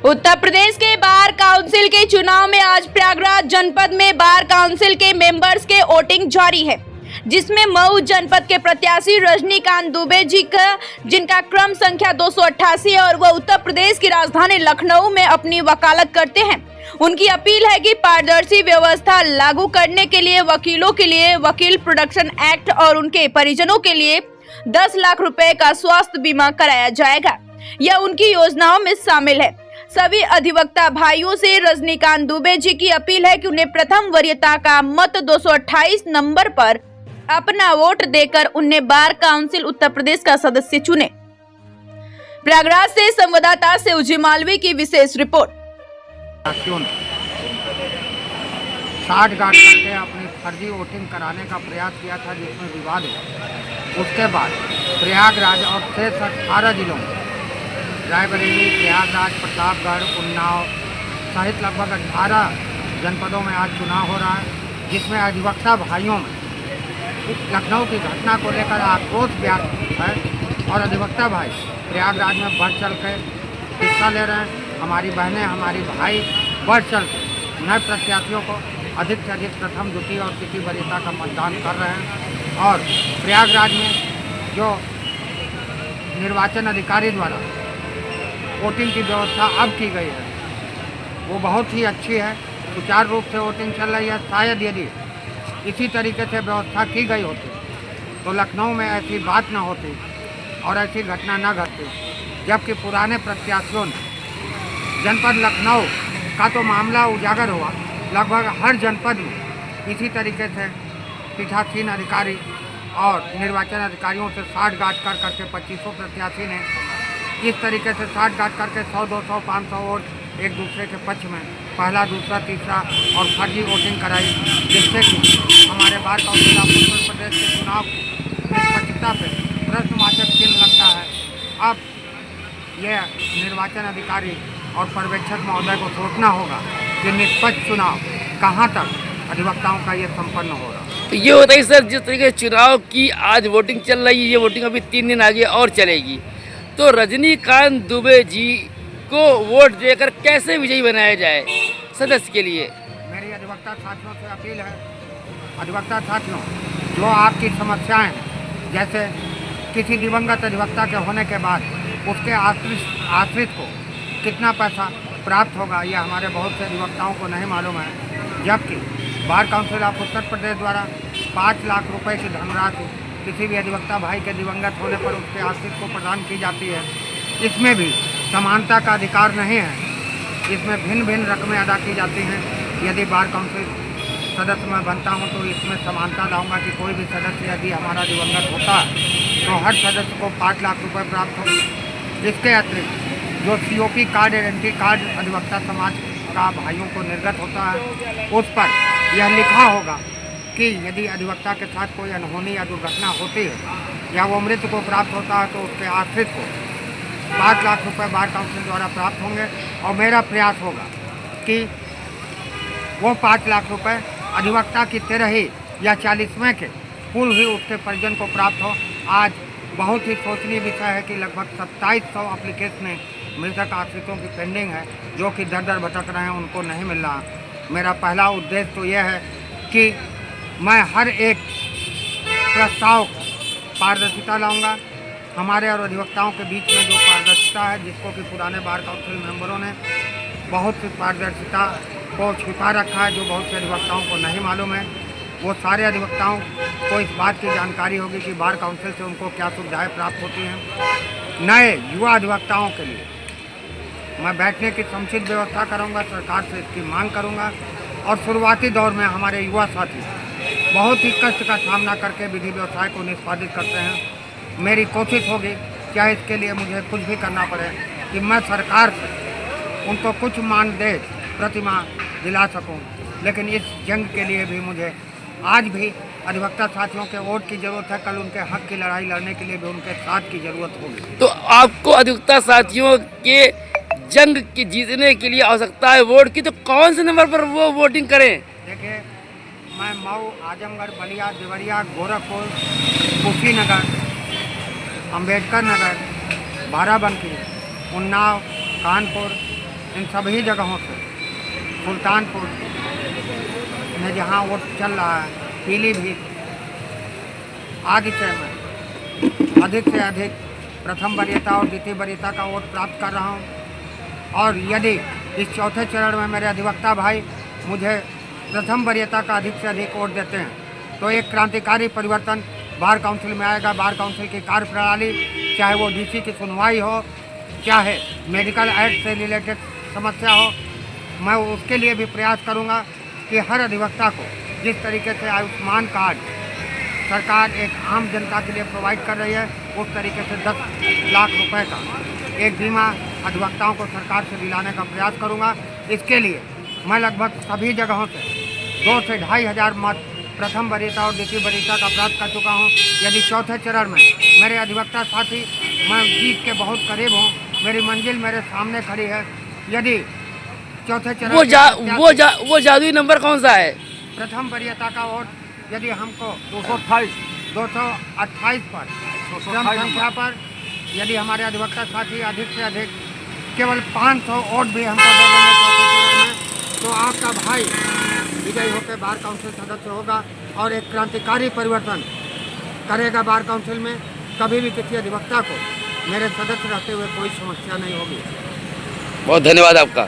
उत्तर प्रदेश के bar council के चुनाव में आज प्रयागराज जनपद में बार काउंसिल के मेंबर्स के वोटिंग जारी है, जिसमें मऊ जनपद के प्रत्याशी रजनीकांत दुबे जी का जिनका क्रम संख्या 288 है और वह उत्तर प्रदेश की राजधानी लखनऊ में अपनी वकालत करते हैं। उनकी अपील है कि पारदर्शी व्यवस्था लागू करने के लिए वकीलों के लिए वकील प्रोटेक्शन एक्ट और उनके परिजनों के लिए 10 लाख रुपए का स्वास्थ्य बीमा कराया जाएगा। यह उनकी योजनाओं में शामिल है। सभी अधिवक्ता भाइयों से रजनीकांत दुबे जी की अपील है कि उन्हें प्रथम वरीयता का मत 228 नंबर पर अपना वोट देकर उन्हें बार काउंसिल उत्तर प्रदेश का सदस्य चुने। प्रयागराज से संवाददाता शिवजी मालवी की विशेष रिपोर्ट। साठ गांठ करके अपनी फर्जी वोटिंग कराने का प्रयास किया था, जिसमें विवाद हुआ। उसके बाद प्रयागराज और शेष 18 जिलों में रायबरेली, प्रयागराज, प्रतापगढ़, उन्नाव सहित लगभग 18 जनपदों में आज चुनाव हो रहा है, जिसमें अधिवक्ता भाइयों में लखनऊ की घटना को लेकर आक्रोश व्यक्त है और अधिवक्ता भाई प्रयागराज में बढ़ चढ़ के हिस्सा ले रहे हैं। हमारी बहनें, हमारी भाई बढ़ चढ़ के नए प्रत्याशियों को अधिक से अधिक प्रथम, द्वितीय और तृतीय वरीयता का मतदान कर रहे हैं। और प्रयागराज में जो निर्वाचन अधिकारी द्वारा वोटिंग की व्यवस्था अब की गई है वो बहुत ही अच्छी है। सुचारू रूप से वोटिंग चल रही है। शायद यदि इसी तरीके से व्यवस्था की गई होती तो लखनऊ में ऐसी बात न होती और ऐसी घटना न घटती। जबकि पुराने प्रत्याशियों ने जनपद लखनऊ का तो मामला उजागर हुआ, लगभग हर जनपद में इसी तरीके से पीठासीन अधिकारी और निर्वाचन अधिकारियों से 60 गांठ कर करके 2500 प्रत्याशी ने इस तरीके से 60 गांठ करके 100, 200, 500 वोट एक दूसरे के पक्ष में पहला, दूसरा, तीसरा और फर्जी वोटिंग कराई, जिससे कि हमारे bar council of Uttar Pradesh के चुनाव की निष्पक्षता पर प्रश्नवाचक चिन्ह लगता है। अब यह निर्वाचन अधिकारी और पर्यवेक्षक महोदय को सोचना होगा कि निष्पक्ष चुनाव कहाँ तक अधिवक्ताओं का ये संपन्न हो रहा है। तो ये होता है सर, जिस तरीके चुनाव की आज वोटिंग चल रही है, ये वोटिंग अभी 3 दिन आगे और चलेगी, तो रजनीकांत दुबे जी को वोट देकर कैसे विजयी बनाया जाए सदस्य के लिए? मेरी अधिवक्ता साथियों से अपील है, अधिवक्ता साथियों, जो आपकी समस्याएं हैं, जैसे किसी दिवंगत अधिवक्ता के होने के बाद उसके आश्रित को कितना पैसा प्राप्त होगा, यह हमारे बहुत से अधिवक्ताओं को नहीं मालूम है। जबकि bar council of Uttar Pradesh द्वारा 5 लाख रुपए की धनराशि किसी भी अधिवक्ता भाई के दिवंगत होने पर उसके आश्रित को प्रदान की जाती है। इसमें भी समानता का अधिकार नहीं है, इसमें भिन्न भिन्न रकमें अदा की जाती हैं। यदि बार काउंसिल सदस्य मैं बनता हूं तो इसमें समानता लाऊंगा कि कोई भी सदस्य यदि हमारा दिवंगत होता है तो हर सदस्य को 5 लाख रुपए प्राप्त हो। इसके अतिरिक्त जो COP कार्ड, आइडेंटिटी कार्ड अधिवक्ता समाज का भाइयों को निर्गत होता है, उस पर यह लिखा होगा कि यदि अधिवक्ता के साथ कोई अनहोनी या दुर्घटना होती है या वो मृत्यु को प्राप्त होता है तो उसके आश्रित को 5 लाख रुपए बार काउंसिल द्वारा प्राप्त होंगे। और मेरा प्रयास होगा कि वो 5 लाख रुपए अधिवक्ता की 13वीं या 40वें के पूर्व ही उसके परिजन को प्राप्त हो। आज बहुत ही सोचनीय विषय है कि लगभग 2700 एप्लीकेशन मृतक आश्रितों की पेंडिंग है, जो कि दर दर भटक रहे हैं, उनको नहीं मिल रहा। मेरा पहला उद्देश्य तो यह है कि मैं हर एक प्रस्ताव को पारदर्शिता लाऊंगा। हमारे और अधिवक्ताओं के बीच में जो पारदर्शिता है, जिसको कि पुराने बार काउंसिल मेंबरों ने बहुत सी पारदर्शिता को छिपा रखा है, जो बहुत से अधिवक्ताओं को नहीं मालूम है, वो सारे अधिवक्ताओं को इस बात की जानकारी होगी कि बार काउंसिल से उनको क्या सुविधाएं प्राप्त होती हैं। नए युवा अधिवक्ताओं के लिए मैं बैठने की समुचित व्यवस्था करूंगा, सरकार से इसकी मांग करूंगा। और शुरुआती दौर में हमारे युवा साथी बहुत ही कष्ट का सामना करके विधि व्यवसाय को निष्पादित करते हैं। मेरी कोशिश होगी, चाहे इसके लिए मुझे कुछ भी करना पड़े, कि मैं सरकार से उनको कुछ मानदेय प्रतिमाह दिला सकूं। लेकिन इस जंग के लिए भी मुझे आज भी अधिवक्ता साथियों के वोट की ज़रूरत है। कल उनके हक की लड़ाई लड़ने के लिए भी उनके साथ की ज़रूरत होगी। तो आपको अधिवक्ता साथियों के जंग की जीतने के लिए आवश्यकता है वोट की, तो कौन से नंबर पर वो वोटिंग करें? देखिए, मैं मऊ, आजमगढ़, बलिया, देवरिया, गोरखपुर, कुशीनगर, अम्बेडकर नगर, बाराबंकी, उन्नाव, कानपुर, इन सभी जगहों से सुल्तानपुर में जहाँ वोट चल रहा है, पीलीभीत आदि से मैं अधिक से अधिक प्रथम वरीयता और द्वितीय वरीयता का वोट प्राप्त कर रहा हूँ। और यदि इस चौथे चरण में मेरे अधिवक्ता भाई मुझे प्रथम वरीयता का अधिक से अधिक वोट देते हैं तो एक क्रांतिकारी परिवर्तन बार काउंसिल में आएगा। बार काउंसिल की कार्यप्रणाली, चाहे वो डीसी की सुनवाई हो, चाहे मेडिकल एड से रिलेटेड समस्या हो, मैं उसके लिए भी प्रयास करूंगा कि हर अधिवक्ता को जिस तरीके से आयुष्मान कार्ड सरकार एक आम जनता के लिए प्रोवाइड कर रही है, उस तरीके से 10 लाख रुपए का एक बीमा अधिवक्ताओं को सरकार से दिलाने का प्रयास करूंगा। इसके लिए मैं लगभग सभी जगहों से 2 से 2.5 हज़ार मत प्रथम वरीयता और द्वितीय वरीयता का प्राप्त कर चुका हूं। यदि चौथे चरण में मेरे अधिवक्ता साथी, मैं जीत के बहुत करीब हूं, मेरी मंजिल मेरे सामने खड़ी है। यदि चौथे चरण वो जादुई नंबर कौन सा है? प्रथम वरीयता का वोट यदि हमको 228 पर क्रम संख्या पर यदि हमारे अधिवक्ता साथी अधिक से अधिक केवल 500 वोट भी हमको दे देंगे चौथे चरण में, तो आपका भाई विजयी होकर बार काउंसिल सदस्य होगा और एक क्रांतिकारी परिवर्तन करेगा बार काउंसिल में। कभी भी किसी अधिवक्ता को मेरे सदस्य रहते हुए कोई समस्या नहीं होगी। बहुत धन्यवाद आपका।